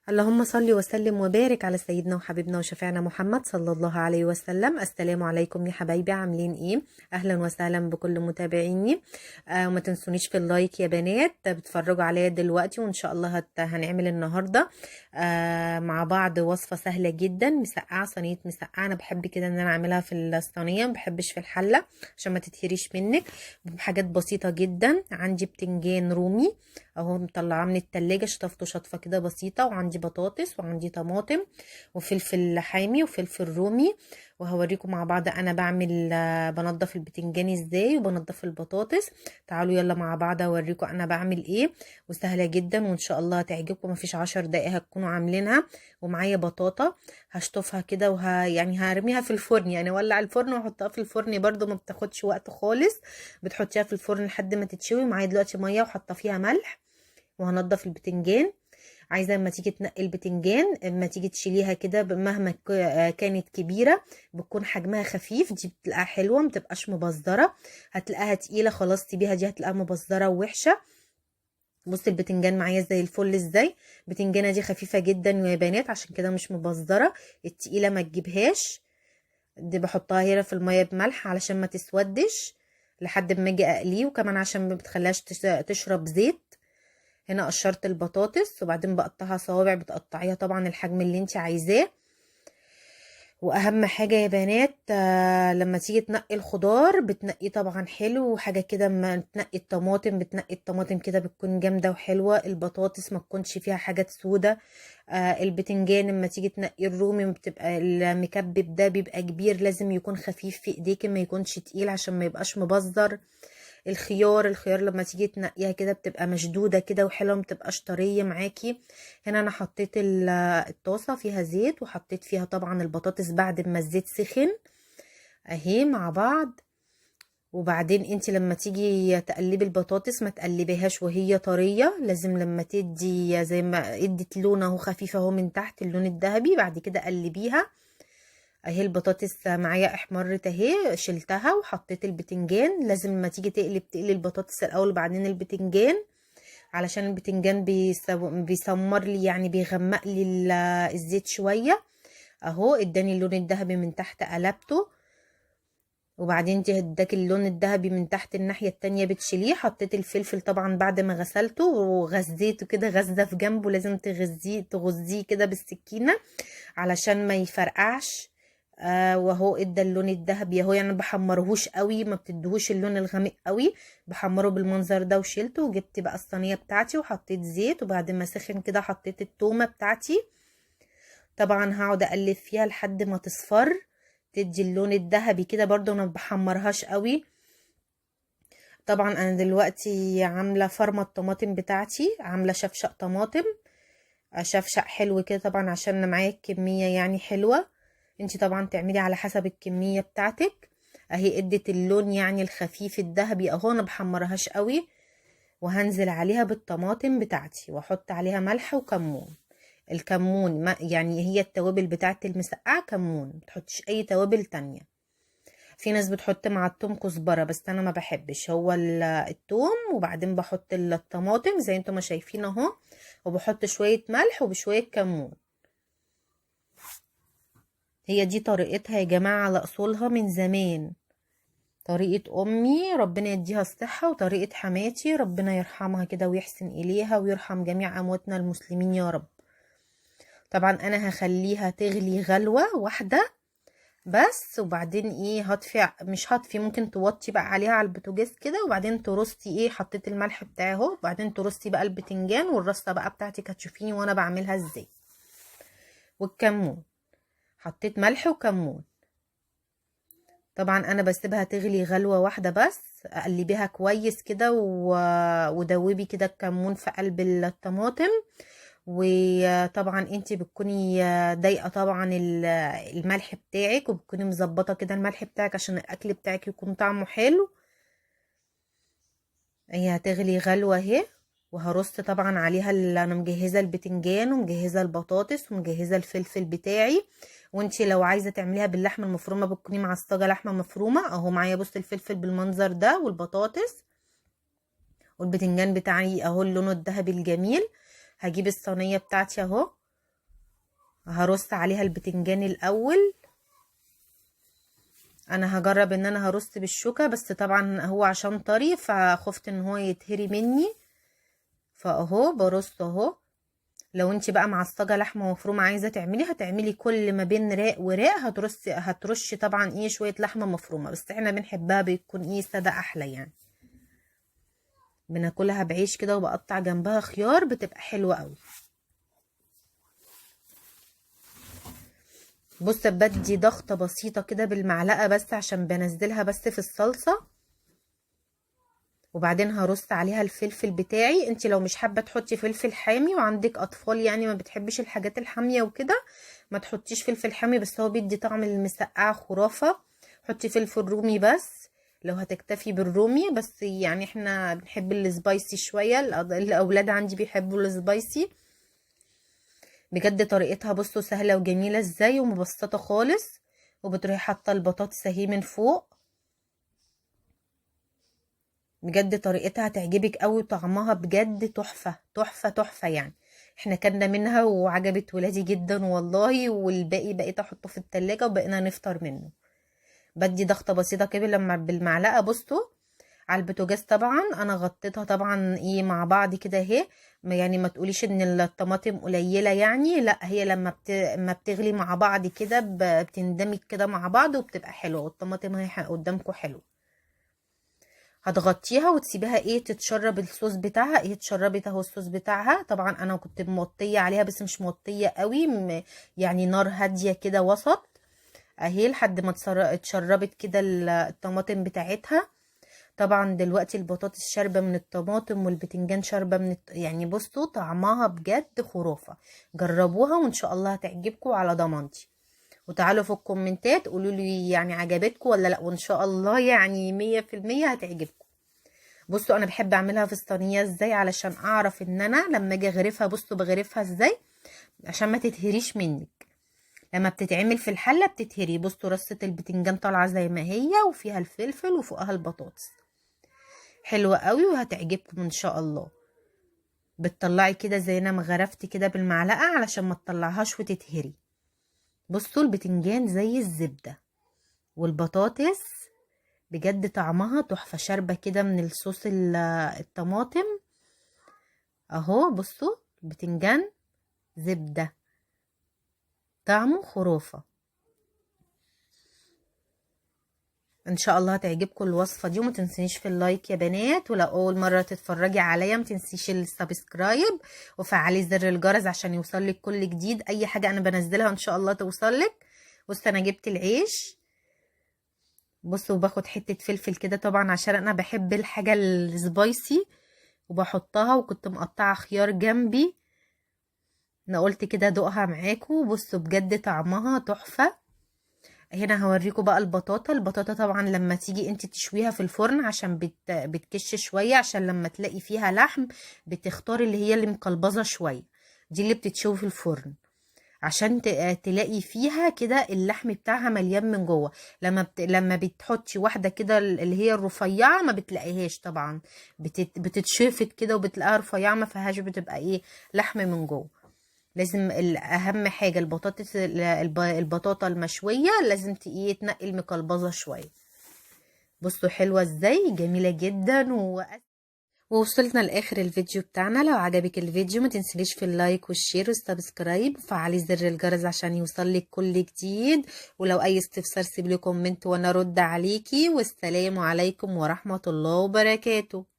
اللهم صل وسلم وبارك على سيدنا وحبيبنا وشفيعنا محمد صلى الله عليه وسلم. السلام عليكم يا حبايبي، عاملين ايه؟ اهلا وسهلا بكل متابعيني. وما تنسونيش في اللايك يا بنات بتفرجوا عليا دلوقتي، وان شاء الله هنعمل النهارده مع بعض وصفه سهله جدا، مسقعه، صينيه مسقعه. انا بحب كده ان انا اعملها في الصينيه، ما بحبش في الحله عشان ما تتهريش منك. بحاجات بسيطه جدا. عندي بتنجان رومي اهو مطلعاه من التلاجة، شطفته شطفه كده بسيطه، وعندي بطاطس، وعندي طماطم وفلفل حامي وفلفل رومي. وهوريكم مع بعض انا بعمل بنضف البتنجان ازاي وبنضف البطاطس. تعالوا يلا مع بعض اوريكم انا بعمل ايه، وسهله جدا وان شاء الله هتعجبكم. مفيش 10 دقايق هتكونوا عاملينها. ومعايا بطاطا هشطفها كده يعني هرميها في الفرن، يعني اولع الفرن واحطها في الفرن، برده ما بتاخدش وقت خالص. بتحطيها في الفرن لحد ما تتشوي. معايا دلوقتي ميه وحاطه فيها ملح، وهنضف البتنجان. عايزه لما تيجي تنقي البتنجان، اما تيجي تشيليها كده مهما كانت كبيره بتكون حجمها خفيف، دي بتلاقيها حلوه، ما تبقاش مبزره. هتلاقيها تقيله خلاص سيبيها، دي هتلاقيها مبزره ووحشه. بص البتنجان معايا زي الفل ازاي. البتنجانه دي خفيفه جدا يا بنات، عشان كده مش مبزره. التقيله ما تجيبهاش. دي بحطها هنا في الميه بملح علشان ما تسودش لحد ما اجي اقليه، وكمان عشان ما بتخليهاش تشرب زيت. هنا قشرت البطاطس وبعدين بقطعها صوابع، بتقطعيها طبعا الحجم اللي انت عايزاه. واهم حاجة يا بنات لما تيجي تنقي الخضار بتنقي طبعا حلو وحاجة كده. ما تنقي الطماطم، بتنقي الطماطم كده بتكون جامدة وحلوة. البطاطس ما تكونش فيها حاجات سودة. البتنجان لما تيجي تنقي الرومي بتبقى المكبب ده بيبقى كبير، لازم يكون خفيف في ايديك، ما يكونش تقيل عشان ما يبقاش مبذر. الخيار لما تيجي تنقيها كده بتبقى مشدودة كده وحلوة، ما بتبقاش طرية معاكي. هنا انا حطيت الطاسة فيها زيت، وحطيت فيها طبعا البطاطس بعد ما الزيت سخن اهي مع بعض. وبعدين انت لما تيجي تقلبي البطاطس ما تقلبيهاش وهي طرية، لازم لما تدي زي ما ادت لون اهو خفيف اهو من تحت اللون الذهبي، بعد كده قلبيها اهي. البطاطس معايا احمرت اهي، شلتها وحطيت البتنجان. لازم لما تيجي تقلي البطاطس الاول وبعدين البتنجان، علشان البتنجان بيسمر لي، يعني بيغمق لي الزيت شويه اهو. اداني اللون الذهبي من تحت، قلبته وبعدين اداك اللون الذهبي من تحت الناحيه التانية بتشيليه. حطيت الفلفل طبعا بعد ما غسلته وغزيته كده غزه في جنبه، لازم تغزيه كده بالسكينه علشان ما يفرقعش. وهو ادى اللون الذهبي اهو، يعني بحمرهوش قوي، ما بتدهوش اللون الغامق قوي، بحمره بالمنظر ده. وشيلته وجبت بقى الصينيه بتاعتي وحطيت زيت، وبعد ما سخن كده حطيت التومه بتاعتي. طبعا هقعد اقلب فيها لحد ما تصفر، تدي اللون الذهبي كده، برضو انا بحمرهاش قوي. طبعا انا دلوقتي عامله فرمه الطماطم بتاعتي، عامله شفشق طماطم، شفشق حلو كده طبعا عشان انا معايا كميه يعني حلوه. انتي طبعا تعملي على حسب الكمية بتاعتك. اهي ادت اللون يعني الخفيف الذهبي اهو، انا بحمرهاش قوي. وهنزل عليها بالطماطم بتاعتي واحط عليها ملح وكمون. الكمون ما يعني هي التوابل بتاعت المسقعة كمون، متحطش اي توابل تانية. في ناس بتحط مع التوم كزبرة، بس انا ما بحبش. هو التوم وبعدين بحط الطماطم زي انتم ما شايفين اهو، وبحط شوية ملح وبشوية كمون. هي دي طريقتها يا جماعة على أصولها من زمان. طريقة أمي ربنا يديها الصحة، وطريقة حماتي ربنا يرحمها كده ويحسن إليها ويرحم جميع أمواتنا المسلمين يا رب. طبعا أنا هخليها تغلي غلوة واحدة بس، وبعدين ايه مش هطفي، ممكن توطي بقى عليها على البوتاجاز كده، وبعدين ترصي ايه، حطيت الملح بتاعي اهو، وبعدين ترصي بقى البتنجان والرصة بقى بتاعتك هتشوفيني وانا بعملها ازاي. والكمون حطيت ملح وكمون. طبعا انا بسيبها تغلي غلوة واحدة بس، قلبيها كويس كده ودوبي كده الكمون في قلب الطماطم. وطبعا انتي بتكوني ضايقه طبعا الملح بتاعك، وبتكوني مظبطه كده الملح بتاعك عشان الاكل بتاعك يكون طعمه حلو. هي هتغلي غلوه اهي، وهرص طبعا عليها انا مجهزه البتنجان ومجهزه البطاطس ومجهزه الفلفل بتاعي. وانتي لو عايزه تعمليها باللحمه المفرومه بتكوني معصجه لحمه مفرومه اهو. معايا بص الفلفل بالمنظر ده والبطاطس والبتنجان بتاعي اهو اللون الذهبي الجميل. هجيب الصينيه بتاعتي اهو، هرص عليها البتنجان الاول. انا هجرب ان انا هرص بالشوكة، بس طبعا هو عشان طري فخفت ان هو يتهري مني، فاهو برص اهو. لو انت بقى معصجه لحمه مفرومه عايزه تعملي، هتعملي كل ما بين راق وراق هترشي طبعا ايه شويه لحمه مفرومه، بس احنا بنحبها بيكون ايه ساده احلى يعني. بناكلها بعيش كده وبقطع جنبها خيار، بتبقى حلوه قوي. بص بدي ضغطه بسيطه كده بالمعلقه بس عشان بنزلها بس في الصلصه، وبعدين هرص عليها الفلفل بتاعي. انت لو مش حابه تحطي فلفل حامي وعندك اطفال يعني ما بتحبش الحاجات الحاميه وكده، ما تحطيش فلفل حامي، بس هو بيدي طعم المسقعه خرافه. حطي فلفل رومي بس لو هتكتفي بالرومي بس، يعني احنا بنحب السبايسي شويه، الاولاد عندي بيحبوا السبايسي. بجد طريقتها بصوا سهله وجميله ازاي ومبسطه خالص. وبتروحي حاطه البطاطس اهي من فوق، بجد طريقتها هتعجبك قوي وطعمها بجد تحفة تحفة تحفة يعني. احنا كنا منها وعجبت ولادي جدا والله، والباقي بقيت احطه في التلاجة وبقينا نفطر منه. بدي ضغطة بسيطة كده لما بالمعلقة بصوا على البوتاجاز. طبعا انا غطيتها طبعا ايه مع بعض كده اهي، يعني ما تقوليش ان الطماطم قليلة يعني، لا هي لما ما بتغلي مع بعض كده بتندمج كده مع بعض وبتبقى حلوة، والطماطم اهي قدامكم حلوة. هتغطيها وتسيبيها ايه تتشرب الصوص بتاعها. ايه اتشربت اهو الصوص بتاعها. طبعا انا كنت موطيه عليها بس مش موطيه قوي، يعني نار هاديه كده وسط اهي لحد ما اتشربت كده الطماطم بتاعتها. طبعا دلوقتي البطاطس شاربه من الطماطم والبتنجان شاربه من يعني بصوا طعمها بجد خرافه. جربوها وان شاء الله هتعجبكم على ضمانتي. وتعالوا في الكومنتات قولوا لي يعني عجبتكم ولا لا، وان شاء الله يعني 100% هتعجبكم. بصوا انا بحب اعملها في الصينيه ازاي علشان اعرف ان انا لما اجي اغرفها، بصوا بغرفها ازاي عشان ما تتهريش منك. لما بتتعمل في الحله بتتهري. بصوا رصه البتنجان طالعه زي ما هي وفيها الفلفل وفوقها البطاطس، حلوه قوي وهتعجبكم ان شاء الله. بتطلعي كده زي انا ما غرفت كده بالمعلقه علشان ما تطلعهاش وتتهري. بصوا البتنجان زي الزبده، والبطاطس بجد طعمها تحفه شاربه كده من الصوص الطماطم اهو. بصوا البتنجان زبدة طعمه خرافة. ان شاء الله هتعجبكم الوصفة دي، وما تنسيش في اللايك يا بنات، ولو اول مرة تتفرجي عليا ما تنسيش السبسكرايب وفعلي زر الجرس عشان يوصلك كل جديد. اي حاجة انا بنزلها ان شاء الله توصلك. بص انا جبت العيش، بصوا باخد حتة فلفل كده طبعا عشان انا بحب الحاجة السبايسي وبحطها، وكنت مقطعة خيار جنبي. انا قلت كده ادوقها معاكم. بصوا بجد طعمها تحفة. هنا هوريكم بقى البطاطا طبعا لما تيجي انت تشويها في الفرن عشان بتكش شوية، عشان لما تلاقي فيها لحم بتختار اللي هي اللي مقلبظة شوية، دي اللي بتتشوي في الفرن عشان تلاقي فيها كده اللحم بتاعها مليان من جوه. لما بتحطي واحدة كده اللي هي الرفيعة ما بتلاقيهاش طبعا، بتتشفت كده وبتلاقيها رفيعة ما فيهاش بتبقى ايه لحم من جوه. لازم اهم حاجه البطاطا المشويه لازم ايه تنقي المقلبظه شويه. بصوا حلوه ازاي جميله جدا. ووصلنا لاخر الفيديو بتاعنا. لو عجبك الفيديو ما تنسليش في اللايك والشير والسبسكرايب وفعلي زر الجرس عشان يوصلك كل جديد. ولو اي استفسار سيبلي كومنت وانا ارد عليكي. والسلام عليكم ورحمه الله وبركاته.